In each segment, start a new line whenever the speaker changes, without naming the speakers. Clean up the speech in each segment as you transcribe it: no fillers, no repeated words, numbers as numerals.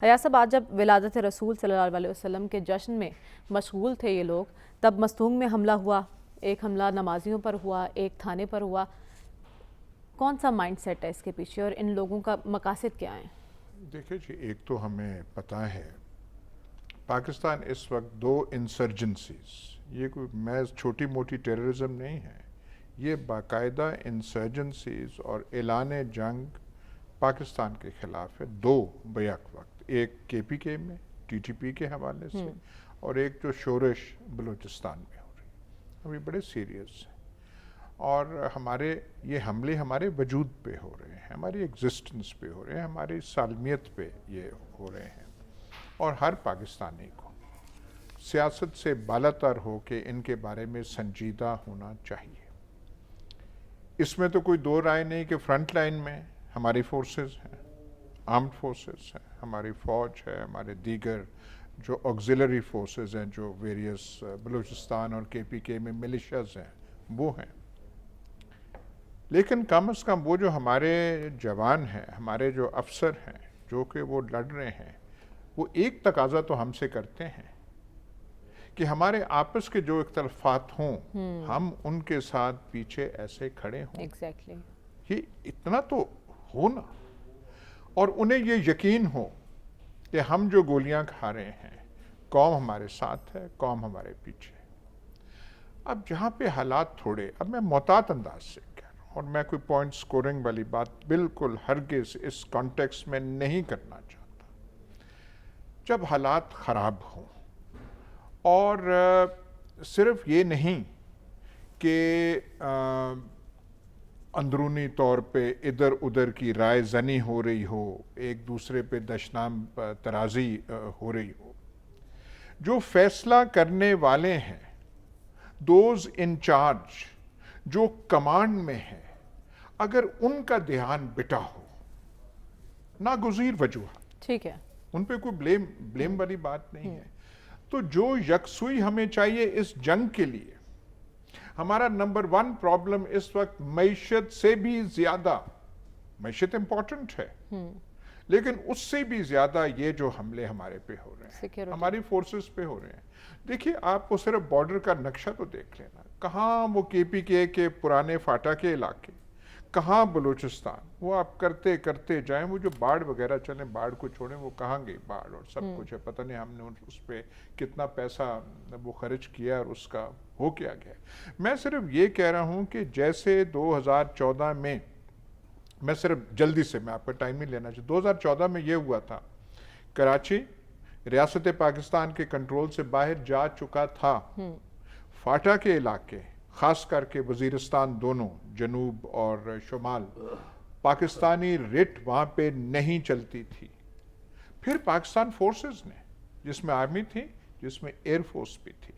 ایاز صاحب، آج جب ولادت رسول صلی اللہ علیہ وسلم کے جشن میں مشغول تھے یہ لوگ، تب مستونگ میں حملہ ہوا. ایک حملہ نمازیوں پر ہوا، ایک تھانے پر ہوا. کون سا مائنڈ سیٹ ہے اس کے پیچھے اور ان لوگوں کا مقاصد کیا ہیں؟
دیکھیں جی، ایک تو ہمیں پتہ ہے پاکستان اس وقت دو انسرجنسیز، یہ کوئی محض چھوٹی موٹی ٹیررزم نہیں ہے، یہ باقاعدہ انسرجنسیز اور اعلان جنگ پاکستان کے خلاف ہے، دو بیک وقت. ایک کے پی کے میں ٹی ٹی پی کے حوالے سے اور ایک جو شورش بلوچستان میں ہو رہی ہے. اب یہ بڑے سیریس ہیں اور یہ حملے ہمارے وجود پہ ہو رہے ہیں، ہماری ایگزسٹنس پہ ہو رہے ہیں، ہماری سالمیت پہ یہ ہو رہے ہیں. اور ہر پاکستانی کو سیاست سے بالاتر ہو کے ان کے بارے میں سنجیدہ ہونا چاہیے. اس میں تو کوئی دو رائے نہیں کہ فرنٹ لائن میں ہماری فورسز ہیں، آرمڈ فورسز ہیں، ہماری فوج ہے، ہمارے دیگر جو آگزیلری فورسز ہیں، جو ویریس بلوچستان اور کے پی کے میں ملیشیاز ہیں وہ ہیں. لیکن کم از کم وہ جو ہمارے جوان ہیں، ہمارے جو افسر ہیں جو کہ وہ لڑ رہے ہیں، وہ ایک تقاضا تو ہم سے کرتے ہیں کہ ہمارے آپس کے جو اختلافات ہوں ہم ان کے ساتھ پیچھے ایسے کھڑے ہوں.
ایگزیکٹلی.
یہ اتنا تو ہو نا، اور انہیں یہ یقین ہو کہ ہم جو گولیاں کھا رہے ہیں قوم ہمارے ساتھ ہے، قوم ہمارے پیچھے ہے. اب جہاں پہ حالات تھوڑے، اب میں محتاط انداز سے کہہ رہا ہوں اور میں کوئی پوائنٹ سکورنگ والی بات بالکل ہرگز اس کانٹیکسٹ میں نہیں کرنا چاہتا. جب حالات خراب ہوں اور صرف یہ نہیں کہ اندرونی طور پہ ادھر ادھر کی رائے زنی ہو رہی ہو، ایک دوسرے پہ دشنام ترازی ہو رہی ہو، جو فیصلہ کرنے والے ہیں، دوز ان چارج جو کمانڈ میں ہیں، اگر ان کا دھیان بٹا ہو، ناگزیر وجوہات،
ٹھیک ہے،
ان پہ کوئی بلیم والی بات نہیں ہے، تو جو یکسوئی ہمیں چاہیے اس جنگ کے لیے. ہمارا نمبر 1 پرابلم اس وقت معیشت سے بھی زیادہ، معیشت امپورٹنٹ ہے لیکن اس سے بھی زیادہ یہ جو حملے ہمارے پہ ہو رہے ہیں، ہماری فورسز پہ ہو رہے ہیں. دیکھیے، آپ کو صرف بارڈر کا نقشہ تو دیکھ لینا، کہاں وہ کے پی کے پرانے فاٹا کے علاقے، کہاں بلوچستان، وہ آپ کرتے کرتے جائیں. وہ جو باڑ وغیرہ چلیں، باڑ کو چھوڑیں، وہ کہاں گئی باڑ اور سب کچھ ہے، پتہ نہیں ہم نے اس پہ کتنا پیسہ وہ خرچ کیا اور اس کا ہو کیا گیا. میں صرف یہ کہہ رہا ہوں کہ جیسے 2014 میں صرف جلدی سے میں آپ کا ٹائم نہیں لینا چاہتا، 2014 میں یہ ہوا تھا، کراچی ریاست پاکستان کے کنٹرول سے باہر جا چکا تھا. فاٹا کے علاقے، خاص کر کے وزیرستان، دونوں جنوب اور شمال، پاکستانی رٹ وہاں پہ نہیں چلتی تھی. پھر پاکستان فورسز نے، جس میں آرمی تھی، جس میں ایئر فورس بھی تھی،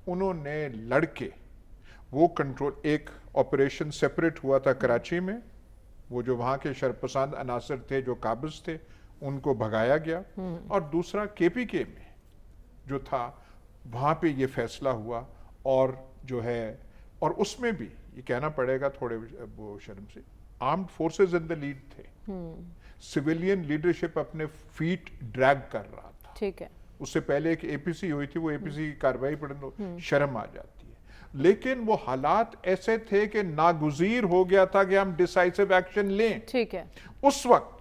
انہوں نے لڑ کے وہ کنٹرول، ایک آپریشن سیپریٹ ہوا تھا کراچی میں، وہ جو وہاں کے شرپسند عناصر تھے جو قابض تھے ان کو بھگایا گیا، اور دوسرا کے پی کے میں جو تھا وہاں پہ یہ فیصلہ ہوا. اور جو ہے، اور اس میں بھی یہ کہنا پڑے گا تھوڑے وہ شرم سے، armed forces in the lead تھے، سویلین لیڈرشپ اپنے فیٹ ڈریگ کر رہا تھا.
ٹھیک ہے.
اس سے پہلے ایک اے پی سی ہوئی تھی، وہ اے پی سی کی کارروائی پڑھ لو، شرم آ جاتی ہے. لیکن وہ حالات ایسے تھے کہ ناگزیر ہو گیا تھا کہ ہم ڈیسائسو ایکشن لیں.
ٹھیک ہے.
اس وقت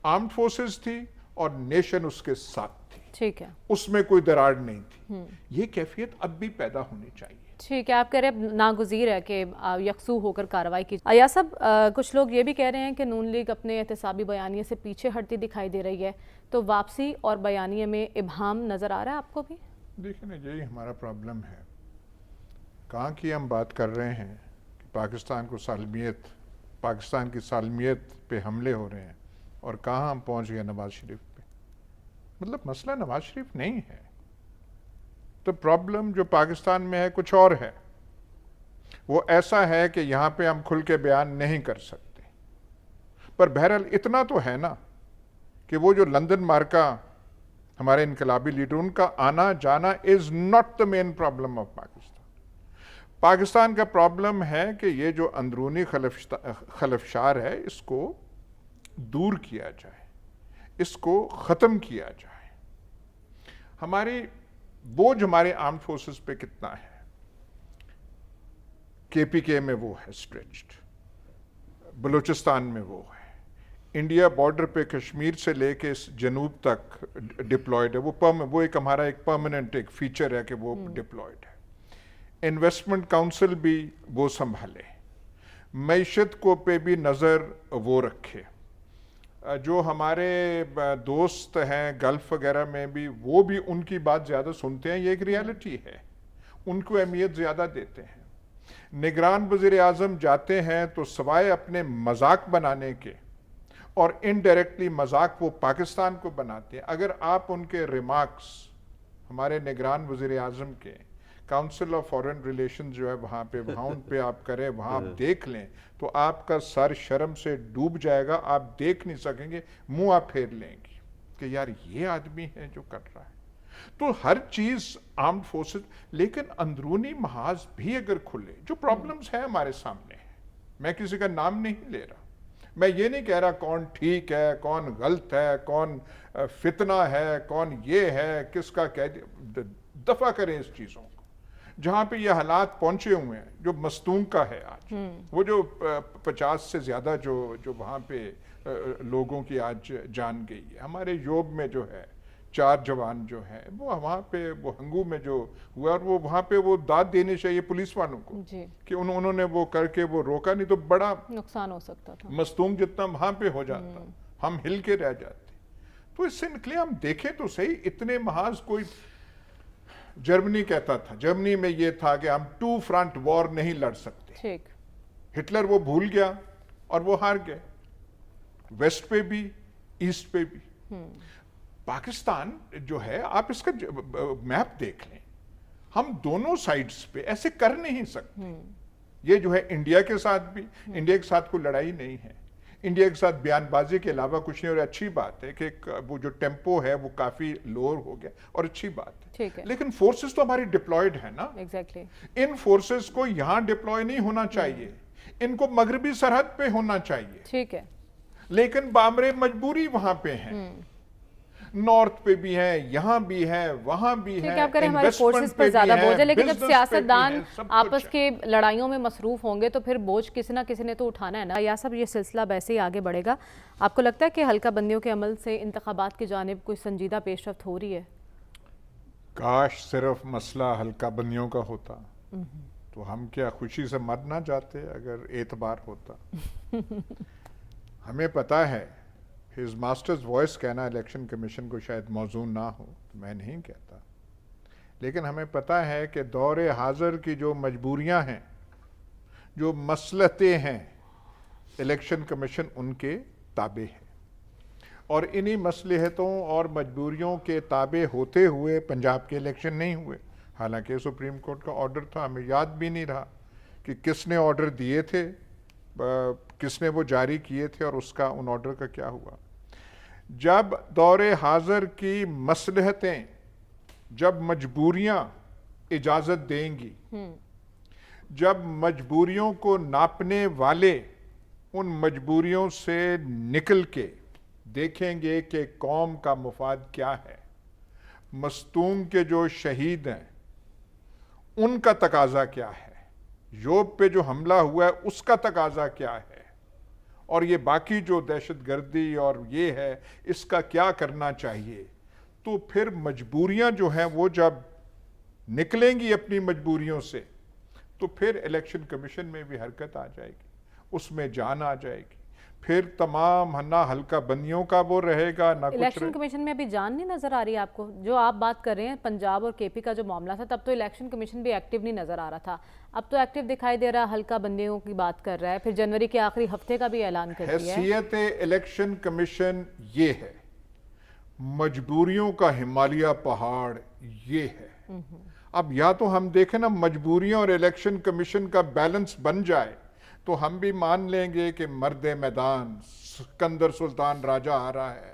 آرمڈ فورسز تھی اور نیشن اس کے ساتھ تھی.
ٹھیک ہے.
اس میں کوئی دراڑ نہیں تھی. یہ کیفیت اب بھی پیدا ہونی چاہیے.
ٹھیک ہے، آپ کہہ رہے ہیں ناگزیر ہے کہ یکسو ہو کر کارروائی کی. ایاز صاحب، کچھ لوگ یہ بھی کہہ رہے ہیں کہ نون لیگ اپنے احتسابی بیانیے سے پیچھے ہٹتی دکھائی دے رہی ہے، تو واپسی اور بیانیے میں ابہام نظر آ رہا ہے آپ کو بھی؟
دیکھیں نا، یہی ہمارا پرابلم ہے. کہاں کی ہم بات کر رہے ہیں کہ پاکستان کی سالمیت پہ حملے ہو رہے ہیں، اور کہاں ہم پہنچ گئے نواز شریف پہ. مطلب مسئلہ نواز شریف نہیں ہے، تو پرابلم جو پاکستان میں ہے کچھ اور ہے. وہ ایسا ہے کہ یہاں پہ ہم کھل کے بیان نہیں کر سکتے. پر بہرحال اتنا تو ہے نا کہ وہ جو لندن مارکا ہمارے انقلابی لیڈر، ان کا آنا جانا is not the main problem of Pakistan. Pakistan کا پرابلم ہے کہ یہ جو اندرونی خلفشار ہے اس کو دور کیا جائے. اس کو ختم کیا جائے. ہماری بوجھ ہمارے آرم فورسز پہ کتنا ہے؟ کے پی کے میں وہ ہے اسٹریچڈ، بلوچستان میں وہ ہے، انڈیا بارڈر پہ کشمیر سے لے کے جنوب تک ڈپلائڈ ہے. وہ ایک ہمارا ایک پرماننٹ ایک فیچر ہے کہ وہ ڈپلائڈ ہے. انویسٹمنٹ کاؤنسل بھی وہ سنبھالے، معیشت کو پہ بھی نظر وہ رکھے. جو ہمارے دوست ہیں گلف وغیرہ میں بھی، وہ بھی ان کی بات زیادہ سنتے ہیں. یہ ایک ریالٹی ہے، ان کو اہمیت زیادہ دیتے ہیں. نگران وزیر اعظم جاتے ہیں تو سوائے اپنے مذاق بنانے کے، اور انڈائریکٹلی مذاق وہ پاکستان کو بناتے ہیں. اگر آپ ان کے ریمارکس ہمارے نگران وزیر اعظم کے کاؤنسل آف فارن ریلیشن جو ہے وہاں ان پہ آپ کریں، وہاں آپ دیکھ لیں تو آپ کا سر شرم سے ڈوب جائے گا. آپ دیکھ نہیں سکیں گے، منہ آپ پھیر لیں گے کہ یار یہ آدمی ہے جو کر رہا ہے. تو ہر چیز آرمڈ فورسز، لیکن اندرونی محاذ بھی اگر کھلے، جو پرابلمز ہیں ہمارے سامنے ہیں، میں کسی کا نام نہیں لے رہا، میں یہ نہیں کہہ رہا کون ٹھیک ہے کون غلط ہے، کون فتنہ ہے کون یہ ہے، کس کا دفع کریں اس چیزوں کو. جہاں پہ یہ حالات پہنچے ہوئے ہیں، جو مستونگ کا ہے آج، وہ جو 50 سے زیادہ جو وہاں پہ لوگوں کی آج جان گئی ہے. ہمارے یوب میں جو ہے 4 جوان جو ہیں، وہ وہاں پہ وہ ہنگو میں جو ہوا، اور وہ وہاں پہ وہ داد دینی چاہیے پولیس والوں کو کہ انہوں نے وہ کر کے وہ روکا، نہیں تو بڑا
نقصان ہو سکتا تھا.
مستونگ جتنا وہاں پہ ہو جاتا، ہم ہل کے رہ جاتے. تو اس سے نکلے ہم دیکھیں تو صحیح، اتنے محاذ کوئی جرمنی کہتا تھا، جرمنی میں یہ تھا کہ ہم 2 فرنٹ وار نہیں لڑ سکتے. ہٹلر وہ بھول گیا اور وہ ہار گئے، ویسٹ پہ بھی ایسٹ پہ بھی. پاکستان جو ہے، آپ اس کا میپ دیکھ لیں، ہم دونوں سائڈز پہ ایسے کر نہیں سکتے. یہ جو ہے انڈیا کے ساتھ بھی، انڈیا کے ساتھ کوئی لڑائی نہیں ہے، انڈیا کے ساتھ بیان بازی کے علاوہ کچھ نہیں. اور اچھی بات ہے کہ وہ جو ٹیمپو ہے وہ کافی لوور ہو گیا، اور اچھی بات ہے. لیکن فورسز تو ہماری ڈپلائڈ ہے نا. ان فورسز کو یہاں ڈپلوائے نہیں ہونا چاہیے، ان کو مغربی سرحد پہ ہونا چاہیے.
ٹھیک ہے،
لیکن بامرے مجبوری وہاں پہ ہیں، نارتھ پہ بھی ہیں، یہاں بھی ہیں، وہاں بھی ہیں.
آپ کہہ رہے ہیں ہمارے فورسز پر زیادہ بوجھ ہے، لیکن جب سیاستدان آپس کے لڑائیوں میں مصروف ہوں گے تو پھر بوجھ کسی نہ کسی نے تو اٹھانا ہے نا. یا سب یہ سلسلہ ویسے ہی آگے بڑھے گا. آپ کو لگتا ہے کہ حلقہ بندیوں کے عمل سے انتخابات کی جانب کوئی سنجیدہ پیش رفت ہو رہی ہے؟
کاش صرف مسئلہ حلقہ بندیوں کا ہوتا تو ہم کیا خوشی سے مر نہ جاتے اگر اعتبار ہوتا. ہمیں پتا ہے ہز ماسٹرز وائس کہنا الیکشن کمیشن کو شاید موزوں نہ ہو، تو میں نہیں کہتا، لیکن ہمیں پتا ہے کہ دور حاضر کی جو مجبوریاں ہیں، جو مصلحتیں ہیں، الیکشن کمیشن ان کے تابع ہے. اور انہی مصلحتوں اور مجبوریوں کے تابع ہوتے ہوئے پنجاب کے الیکشن نہیں ہوئے. حالانکہ سپریم کورٹ کا آرڈر تھا، ہمیں یاد بھی نہیں رہا کہ کس نے آرڈر دیے تھے، کس نے وہ جاری کیے تھے، اور اس کا ان آرڈر کا کیا ہوا. جب دور حاضر کی مصلحتیں، جب مجبوریاں اجازت دیں گی، جب مجبوریوں کو ناپنے والے ان مجبوریوں سے نکل کے دیکھیں گے کہ قوم کا مفاد کیا ہے، مستونگ کے جو شہید ہیں ان کا تقاضا کیا ہے، یوب پہ جو حملہ ہوا ہے اس کا تقاضا کیا ہے، اور یہ باقی جو دہشت گردی اور یہ ہے اس کا کیا کرنا چاہیے. تو پھر مجبوریاں جو ہیں وہ جب نکلیں گی اپنی مجبوریوں سے، تو پھر الیکشن کمیشن میں بھی حرکت آ جائے گی، اس میں جان آ جائے گی. پھر تمام نہ حلقہ بندیوں کا وہ رہے گا نہ کچھ.
الیکشن کمیشن میں ابھی جان نہیں نظر آ رہی ہے آپ کو؟ جو آپ بات کر رہے ہیں پنجاب اور کے پی کا جو معاملہ تھا، تب تو الیکشن کمیشن بھی ایکٹیو نہیں نظر آ رہا تھا. اب تو ایکٹیو دکھائی دے رہا، حلقہ بندیوں کی بات کر رہا ہے، پھر جنوری کے آخری ہفتے کا بھی اعلان کر دیا ہے.
حیثیت الیکشن کمیشن یہ ہے، مجبوریوں کا ہمالیہ پہاڑ یہ ہے. اب یا تو ہم دیکھیں نا مجبوریوں اور الیکشن کمیشن کا بیلنس بن جائے تو ہم بھی مان لیں گے کہ مرد میدان سکندر سلطان راجہ آ رہا ہے،